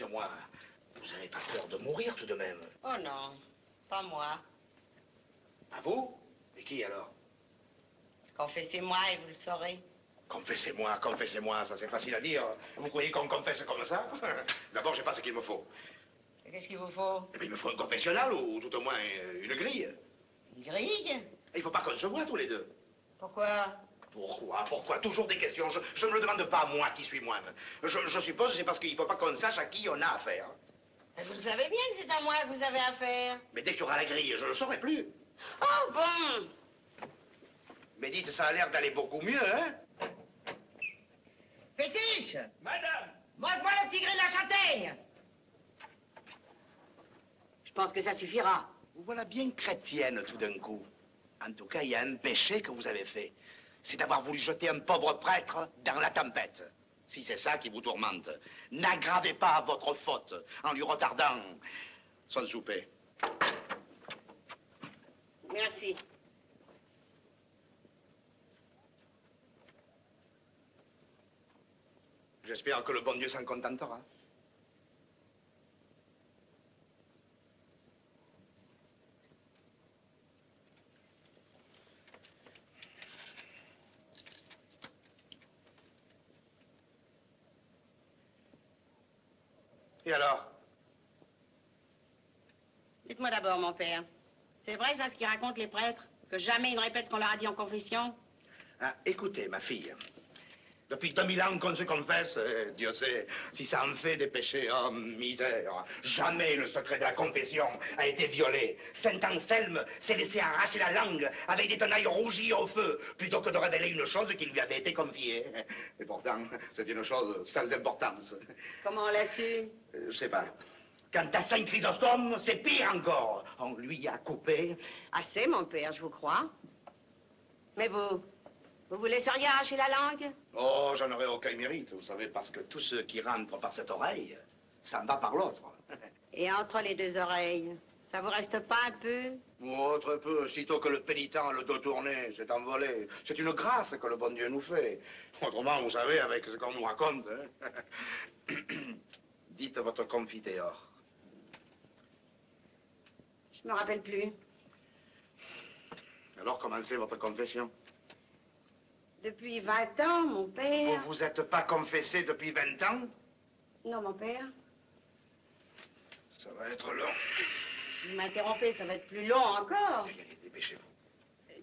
dites-moi, vous n'avez pas peur de mourir tout de même? Oh non, pas moi. Pas vous? Et qui alors? Confessez-moi et vous le saurez. Confessez-moi, ça c'est facile à dire. Vous croyez qu'on confesse comme ça? D'abord, je sais pas ce qu'il me faut. Qu'est-ce qu'il vous faut? Eh bien, il me faut un confessionnal ou tout au moins une grille. Une grille? Il faut pas qu'on se voit tous les deux. Pourquoi? Pourquoi? Toujours des questions. Je ne me le demande pas à moi qui suis moine. Je suppose que c'est parce qu'il ne faut pas qu'on sache à qui on a affaire. Mais vous savez bien que c'est à moi que vous avez affaire. Mais dès qu'il y aura la grille, je ne le saurai plus. Oh bon! Mais dites, ça a l'air d'aller beaucoup mieux, hein? Fétiche! Madame! Montre-moi le petit gris de la châtaigne! Je pense que ça suffira. Vous voilà bien chrétienne tout d'un coup. En tout cas, il y a un péché que vous avez fait. C'est d'avoir voulu jeter un pauvre prêtre dans la tempête. Si c'est ça qui vous tourmente, n'aggravez pas votre faute en lui retardant son souper. Merci. J'espère que le bon Dieu s'en contentera. Et alors? Dites-moi d'abord, mon père. C'est vrai, ça, ce qu'ils racontent les prêtres? Que jamais ils ne répètent ce qu'on leur a dit en confession? Ah, écoutez, ma fille. Depuis 2000 ans qu'on se confesse, Dieu sait si ça en fait des péchés. Oh, misère. Jamais le secret de la confession a été violé. Saint Anselme s'est laissé arracher la langue avec des tenailles rougies au feu, plutôt que de révéler une chose qui lui avait été confiée. Et pourtant, c'est une chose sans importance. Comment on l'a su? Je sais pas. Quant à Saint Chrysostome, c'est pire encore. On lui a coupé. Assez, mon père, je vous crois. Mais vous laisseriez arracher la langue? Oh, j'en aurais aucun mérite, vous savez, parce que tout ce qui rentre par cette oreille, ça va par l'autre. Et entre les deux oreilles, ça vous reste pas un peu? Oh, très peu. Sitôt que le pénitent, le dos tourné, s'est envolé. C'est une grâce que le bon Dieu nous fait. Autrement, vous savez, avec ce qu'on nous raconte, hein. Dites votre confiteor. Je me rappelle plus. Alors, commencez votre confession. Depuis 20 ans, mon père... Vous vous êtes pas confessé depuis 20 ans? Non, mon père. Ça va être long. Si vous m'interrompez, ça va être plus long encore. Allez, dépêchez-vous.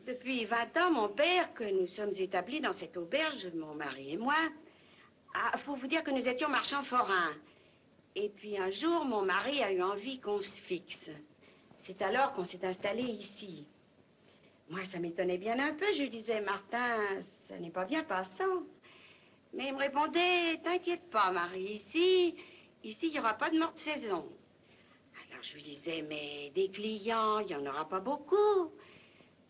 Depuis 20 ans, mon père, que nous sommes établis dans cette auberge, mon mari et moi, faut vous dire que nous étions marchands forains. Et puis un jour, mon mari a eu envie qu'on se fixe. C'est alors qu'on s'est installé ici. Moi, ça m'étonnait bien un peu. Je lui disais, Martin, ça n'est pas bien passant. Mais il me répondait, t'inquiète pas, Marie, ici, il n'y aura pas de morte saison. Alors je lui disais, mais des clients, il n'y en aura pas beaucoup.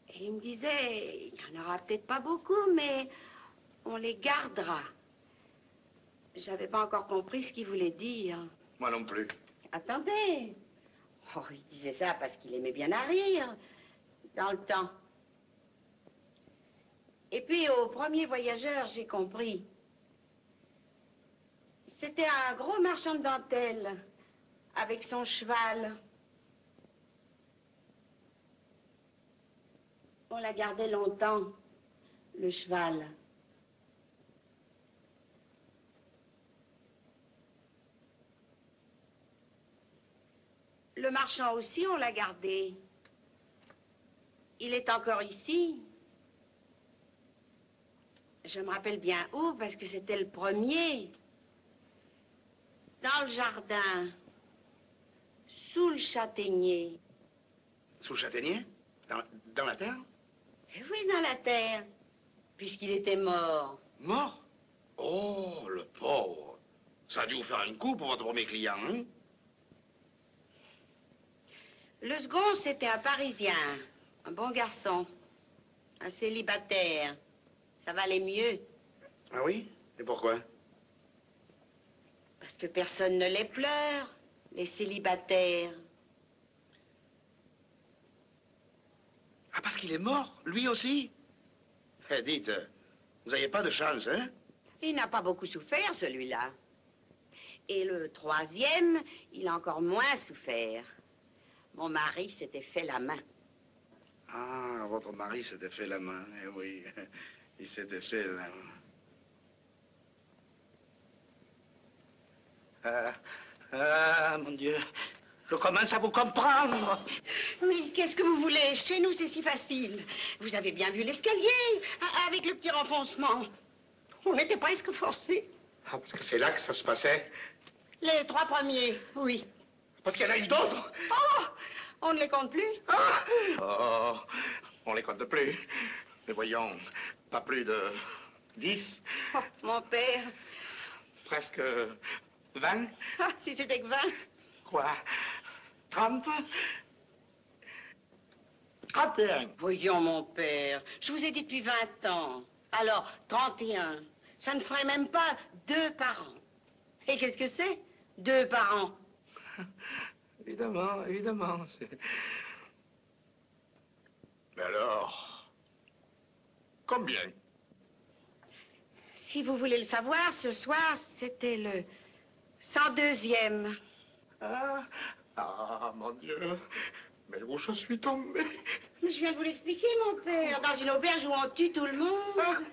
Et il me disait, il n'y en aura peut-être pas beaucoup, mais on les gardera. J'avais pas encore compris ce qu'il voulait dire. Moi non plus. Attendez. Oh, il disait ça parce qu'il aimait bien à rire, dans le temps. Et puis, au premier voyageur, j'ai compris. C'était un gros marchand de dentelle, avec son cheval. On l'a gardé longtemps, le cheval. Le marchand aussi, on l'a gardé. Il est encore ici. Je me rappelle bien où, parce que c'était le premier. Dans le jardin, sous le châtaignier. Sous le châtaignier? Dans la terre? Eh oui, dans la terre, puisqu'il était mort. Mort? Oh, le pauvre. Ça a dû vous faire un coup pour votre premier client, hein? Le second, c'était un Parisien, un bon garçon, un célibataire. Ça valait mieux. Ah oui? Et pourquoi? Parce que personne ne les pleure, les célibataires. Ah, parce qu'il est mort, lui aussi? Eh, dites, vous n'avez pas de chance, hein? Il n'a pas beaucoup souffert, celui-là. Et le troisième, il a encore moins souffert. Mon mari s'était fait la main. Ah, votre mari s'était fait la main, eh oui. Il s'était fait la main. Mon Dieu, je commence à vous comprendre. Mais qu'est-ce que vous voulez? Chez nous, c'est si facile. Vous avez bien vu l'escalier, avec le petit renfoncement. On était presque forcés. Ah, parce que c'est là que ça se passait. Les 3 premiers, oui. Parce qu'il y en a eu d'autres. Oh! On ne les compte plus? Ah! Oh, on les compte plus. Mais voyons, pas plus de 10. Oh, mon père. Presque 20. Ah, si c'était que 20. Quoi? 30? 31. Voyons, mon père, je vous ai dit depuis 20 ans. Alors, 31. Ça ne ferait même pas 2 par an. Et qu'est-ce que c'est? 2 par an. Évidemment, évidemment. Mais alors, combien? Si vous voulez le savoir, ce soir, c'était le 102e. Ah, mon Dieu. Mais où je suis tombé? Mais je viens de vous l'expliquer, mon père. Dans une auberge où on tue tout le monde.